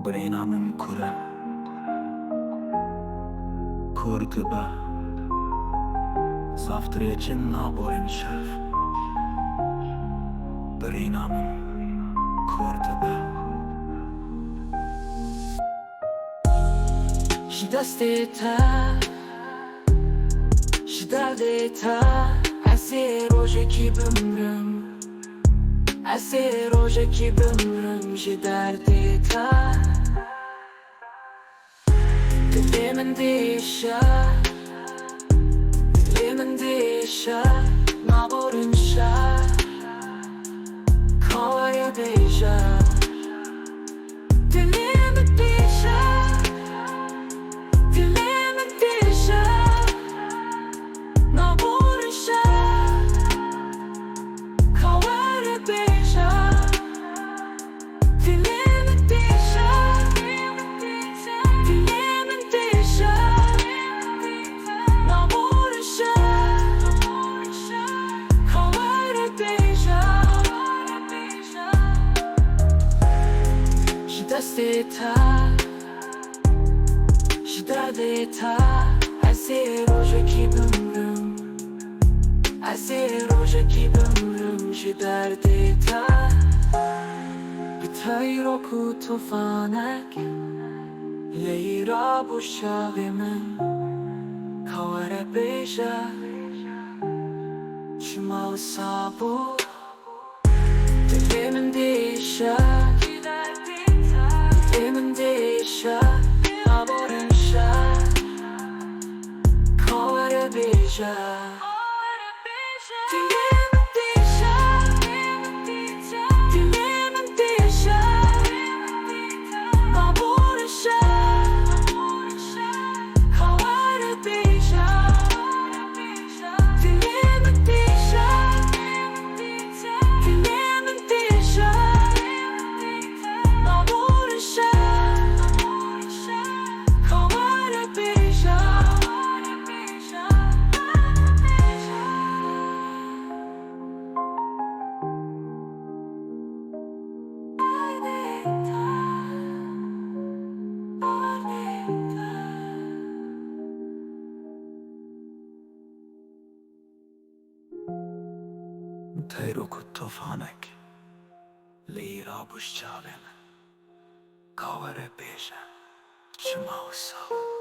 Brinamın kure Kurgıba Zavtreçin naborin şef Brinamın kurgıba Şidasteta Şidadeta Ese roje ki bömrüm Ese roje ki bömrüm Şidardeta Dilimin değişa Dilimin değişa Naborin şef Kavaya beja Dilimin değişa Dilimin değişa Naborin şef Kavaya beja Dilimin değişa Dilimin değişa Naborin şef Kavaya beja Şidasteta Şidadeta Ese roje ki bömrüm Ese roje ki bömrüm Şidardeta Bitay roku tufanek Leyra bu şavimin Kavare beja Şimal sabu Dilimin değişa Dilimin değişa Naborin şef Kavare beja Dilimin değişa Dilimin değişa Naborin şef Kavare beja Dilimin değişa Dilimin değişa Naborin şef Kavare beja Bitay roku tufanek Leyra bu şavimin Kavare beja Şimal sabu